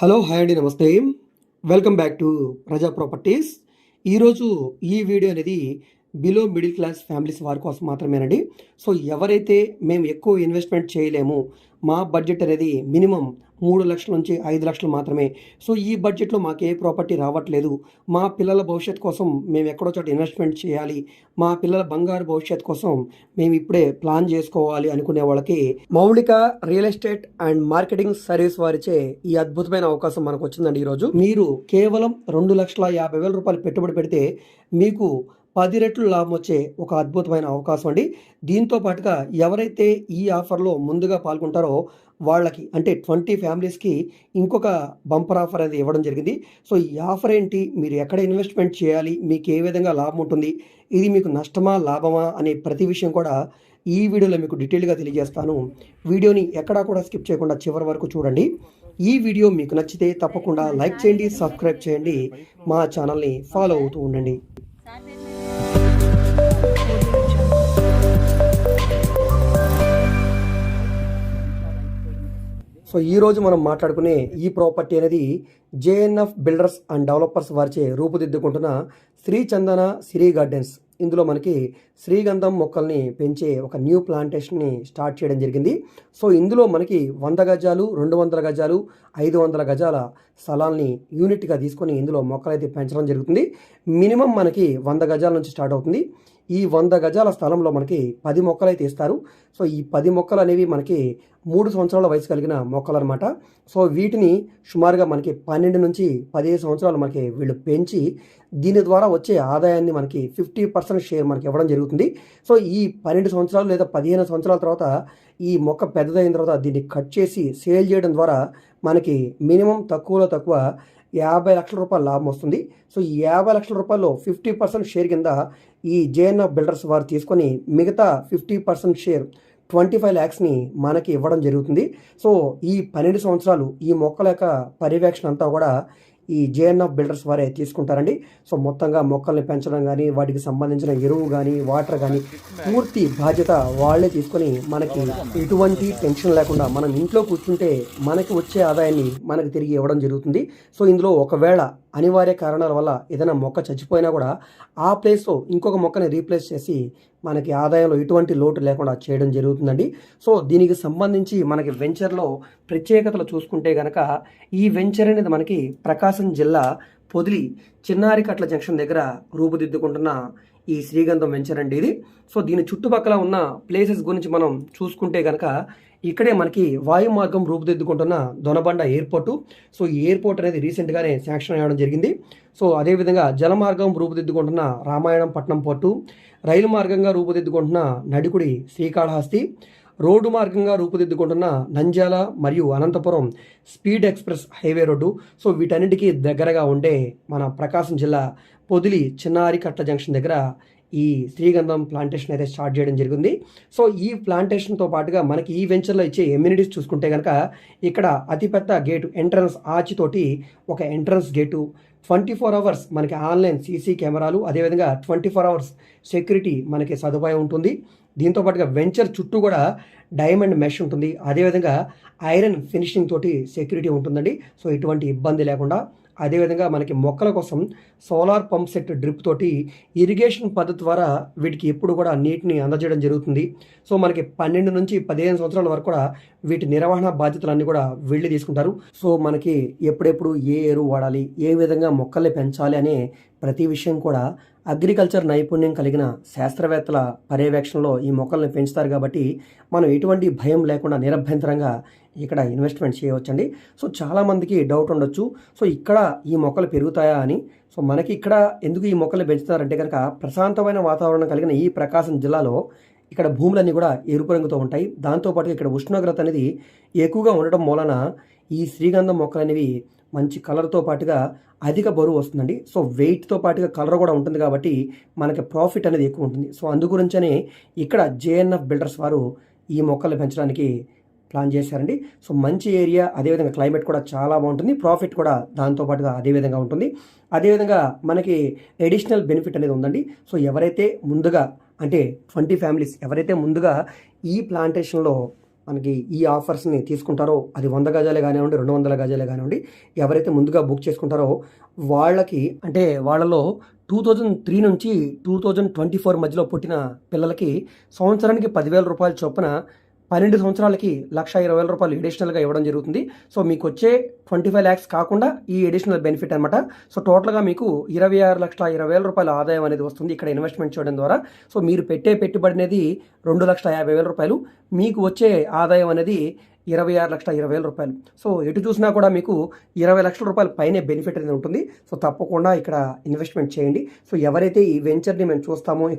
Hello hi అండి నమస్తే. Welcome back to ప్రజా ప్రాపర్టీస్. ఈరోజు ఈ వీడియో అనేది బిలో మిడిల్ క్లాస్ ఫ్యామిలీస్ వారి కోసం మాత్రమేనండి. సో ఎవరైతే మేము ఎక్కువ ఇన్వెస్ట్మెంట్ చేయలేము, మా బడ్జెట్ అనేది మినిమం 3 లక్షల నుంచి 5 లక్షలు మాత్రమే, సో ఈ బడ్జెట్లో మాకు ఏ ప్రాపర్టీ రావట్లేదు, మా పిల్లల భవిష్యత్ కోసం మేము ఎక్కడో చోట ఇన్వెస్ట్మెంట్ చేయాలి, మా పిల్లల బంగారు భవిష్యత్ కోసం మేము ఇప్పుడే ప్లాన్ చేసుకోవాలి అనుకునే వాళ్ళకి మౌలిక real estate and marketing service వారిచే ఈ అద్భుతమైన అవకాశం మనకు వచ్చిందండి. ఈరోజు మీరు కేవలం 2,50,000 రూపాయలు పెట్టుబడి పెడితే మీకు 10 రెట్లు లాభం వచ్చే ఒక అద్భుతమైన అవకాశం అండి. దీంతో పాటుగా ఎవరైతే ఈ ఆఫర్లో ముందుగా పాల్గొంటారో వాళ్ళకి, అంటే 20 ఫ్యామిలీస్కి ఇంకొక బంపర్ ఆఫర్ అనేది ఇవ్వడం జరిగింది. సో ఈ ఆఫర్ ఏంటి, మీరు ఎక్కడ ఇన్వెస్ట్మెంట్ చేయాలి, మీకు ఏ విధంగా లాభం ఉంటుంది, ఇది మీకు నష్టమా లాభమా అనే ప్రతి విషయం కూడా ఈ వీడియోలో మీకు డీటెయిల్గా తెలియజేస్తాను. వీడియోని ఎక్కడా కూడా స్కిప్ చేయకుండా చివరి వరకు చూడండి. ఈ వీడియో మీకు నచ్చితే తప్పకుండా లైక్ చేయండి, సబ్స్క్రైబ్ చేయండి, మా ఛానల్ని ఫాలో అవుతూ ఉండండి. సో ఈరోజు మనం మాట్లాడుకునే ఈ ప్రాపర్టీ అనేది జేఎన్ఎఫ్ బిల్డర్స్ అండ్ డెవలపర్స్ వారిచే రూపుదిద్దుకుంటున్న శ్రీ చందన సిరి గార్డెన్స్. ఇందులో మనకి శ్రీగంధం మొక్కల్ని పెంచే ఒక న్యూ ప్లాంటేషన్ని స్టార్ట్ చేయడం జరిగింది. సో ఇందులో మనకి 100 గజాలు, 200 గజాలు, 500 గజాల స్థలాల్ని యూనిట్గా తీసుకొని ఇందులో మొక్కలైతే పెంచడం జరుగుతుంది. మినిమం మనకి 100 గజాల నుంచి స్టార్ట్ అవుతుంది. ఈ 100 గజాల స్థలంలో మనకి 10 మొక్కలైతే ఇస్తారు. సో ఈ 10 మొక్కలు అనేవి మనకి 3 సంవత్సరాల వయసు కలిగిన మొక్కలు అనమాట. సో వీటిని సుమారుగా మనకి 12 నుంచి 15 సంవత్సరాలు మనకి వీళ్ళు పెంచి దీని ద్వారా వచ్చే ఆదాయాన్ని మనకి 50% షేర్ మనకి ఇవ్వడం జరుగుతుంది. సో ఈ 12 సంవత్సరాలు లేదా 15 సంవత్సరాల తర్వాత ఈ మొక్క పెద్దదైన తర్వాత దీన్ని కట్ చేసి సేల్ చేయడం ద్వారా మనకి మినిమం తక్కువలో తక్కువ 50 లక్షల రూపాయల లాభం వస్తుంది. సో ఈ 50 లక్షల రూపాయల్లో 50% షేర్ కింద ఈ జేఎన్ఎఫ్ బిల్డర్స్ వారు తీసుకొని మిగతా 50% షేర్ 25 ల్యాక్స్ని మనకి ఇవ్వడం జరుగుతుంది. సో ఈ 12 సంవత్సరాలు ఈ మొక్కల యొక్క పర్యవేక్షణ అంతా కూడా ఈ జేఎన్ఎఫ్ బిల్డర్స్ వారే తీసుకుంటారండి. సో మొత్తంగా మొక్కల్ని పెంచడం కానీ, వాటికి సంబంధించిన ఎరువు కానీ, వాటర్ కానీ పూర్తి బాధ్యత వాళ్ళే తీసుకొని మనకి ఎటువంటి టెన్షన్ లేకుండా మనం ఇంట్లో కూర్చుంటే మనకి వచ్చే ఆదాయాన్ని మనకి తిరిగి ఇవ్వడం జరుగుతుంది. సో ఇందులో ఒకవేళ అనివార్య కారణాల వల్ల ఏదైనా మొక్క చచ్చిపోయినా కూడా ఆ ప్లేస్లో ఇంకొక మొక్కని రీప్లేస్ చేసి మనకి ఆదాయంలో ఎటువంటి లోటు లేకుండా చేయడం జరుగుతుందండి. సో దీనికి సంబంధించి మనకి వెంచర్లో ప్రత్యేకతలు చూసుకుంటే కనుక ఈ వెంచర్ అనేది మనకి ప్రకాశం జిల్లా పొదిలి చిన్నారికట్ల జంక్షన్ దగ్గర రూపుదిద్దుకుంటున్న ఈ శ్రీగంధం వెంచర్ అండి ఇది. సో దీని చుట్టుపక్కల ఉన్న ప్లేసెస్ గురించి మనం చూసుకుంటే కనుక ఇక్కడే మనకి వాయు మార్గం రూపుదిద్దుకుంటున్న దొనబండ ఎయిర్పోర్టు. సో ఈ ఎయిర్పోర్ట్ అనేది రీసెంట్గానే శాంక్షన్ అవ్వడం జరిగింది. సో అదేవిధంగా జల మార్గం రూపుదిద్దుకుంటున్న రామాయణం పట్నం పోర్టు, రైలు మార్గంగా రూపుదిద్దుకుంటున్న నడికుడి శ్రీకాళహస్తి, రోడ్డు మార్గంగా రూపుదిద్దుకుంటున్న నంద్యాల మరియు Anantapuram speed express highway road. So వీటన్నిటికీ దగ్గరగా ఉండే మన ప్రకాశం జిల్లా పొదిలి చిన్నారికట్ల జంక్షన్ దగ్గర ఈ శ్రీగంధం ప్లాంటేషన్ అయితే స్టార్ట్ చేయడం జరిగింది. సో ఈ ప్లాంటేషన్తో పాటుగా మనకి ఈ వెంచర్లో ఇచ్చే ఎమ్యూనిటీస్ చూసుకుంటే కనుక ఇక్కడ అతిపెద్ద గేటు ఎంట్రన్స్ ఆచితోటి ఒక ఎంట్రన్స్ గేటు, 24 అవర్స్ మనకి ఆన్లైన్ సీసీ కెమెరాలు, అదేవిధంగా 24 అవర్స్ సెక్యూరిటీ మనకి సదుపాయం ఉంటుంది. దీంతో పాటుగా వెంచర్ చుట్టూ కూడా డైమండ్ మెష్ ఉంటుంది, అదేవిధంగా ఐరన్ ఫినిషింగ్ తోటి సెక్యూరిటీ ఉంటుందండి. సో ఎటువంటి ఇబ్బంది లేకుండా, అదేవిధంగా మనకి మొక్కల కోసం సోలార్ పంప్ సెట్ డ్రిప్ తోటి ఇరిగేషన్ పద్ధతి ద్వారా వీటికి ఎప్పుడు కూడా నీటిని అందజేయడం జరుగుతుంది. సో మనకి 12 నుంచి 15 సంవత్సరాల వరకు కూడా వీటి నిర్వహణ బాధ్యతలన్నీ కూడా వెళ్ళి తీసుకుంటారు. సో మనకి ఎప్పుడెప్పుడు ఏ ఎరువు వాడాలి, ఏ విధంగా మొక్కల్ని పెంచాలి అనే ప్రతి విషయం కూడా అగ్రికల్చర్ నైపుణ్యం కలిగిన శాస్త్రవేత్తల పర్యవేక్షణలో ఈ మొక్కల్ని పెంచుతారు కాబట్టి మనం ఎటువంటి భయం లేకుండా నిరభ్యంతరంగా ఇక్కడ ఇన్వెస్ట్మెంట్ చేయవచ్చండి. సో చాలామందికి డౌట్ ఉండొచ్చు, సో ఇక్కడ ఈ మొక్కలు పెరుగుతాయా అని. సో మనకి ఇక్కడ ఎందుకు ఈ మొక్కలు పెంచుతారంటే కనుక ప్రశాంతమైన వాతావరణం కలిగిన ఈ ప్రకాశం జిల్లాలో ఇక్కడ భూములన్నీ కూడా ఎరుపు రంగుతో ఉంటాయి. దాంతోపాటు ఇక్కడ ఉష్ణోగ్రత అనేది ఎక్కువగా ఉండటం మూలన ఈ శ్రీగంధం మొక్కలు అనేవి మంచి కలర్తో పాటుగా అధిక బరువు వస్తుందండి. సో వెయిట్తో పాటుగా కలర్ కూడా ఉంటుంది కాబట్టి మనకి ప్రాఫిట్ అనేది ఎక్కువ ఉంటుంది. సో అందు గురించనే ఇక్కడ జేఎన్ఎఫ్ బిల్డర్స్ వారు ఈ మొక్కలు పెంచడానికి ప్లాన్ చేశారండి. సో మంచి ఏరియా, అదేవిధంగా క్లైమేట్ కూడా చాలా బాగుంటుంది, ప్రాఫిట్ కూడా దాంతోపాటుగా అదేవిధంగా ఉంటుంది. అదేవిధంగా మనకి అడిషనల్ బెనిఫిట్ అనేది ఉందండి. సో ఎవరైతే ముందుగా అంటే 20 ఫ్యామిలీస్ ఎవరైతే ముందుగా ఈ ప్లాంటేషన్లో మనకి ఈ ఆఫర్స్ని తీసుకుంటారో, అది 100 గజాలే కానివ్వండి, 200 గజాలే కానివ్వండి, ఎవరైతే ముందుగా బుక్ చేసుకుంటారో వాళ్ళకి, అంటే వాళ్ళలో 2003 నుంచి 2024 మధ్యలో పుట్టిన పిల్లలకి సంవత్సరానికి 10,000 రూపాయల చొప్పున 12 సంవత్సరాలకి 1,20,000 రూపాయలు అడిషనల్గా ఇవ్వడం జరుగుతుంది. సో మీకు వచ్చే 25 lakhs కాకుండా ఈ అడిషనల్ బెనిఫిట్ అనమాట. సో టోటల్గా మీకు 26,20,000 రూపాయల ఆదాయం అనేది వస్తుంది ఇక్కడ ఇన్వెస్ట్మెంట్ చేయడం ద్వారా. సో మీరు పెట్టే పెట్టుబడి అనేది 2,50,000 రూపాయలు, మీకు వచ్చే ఆదాయం అనేది 26,20,000 రూపాయలు. సో ఎటు చూసినా కూడా మీకు 20 లక్షల రూపాయల పైనే బెనిఫిట్ అనేది ఉంటుంది. సో తప్పకుండా ఇక్కడ ఇన్వెస్ట్మెంట్ చేయండి. సో ఎవరైతే ఈ వెంచర్ని మేము చూస్తామో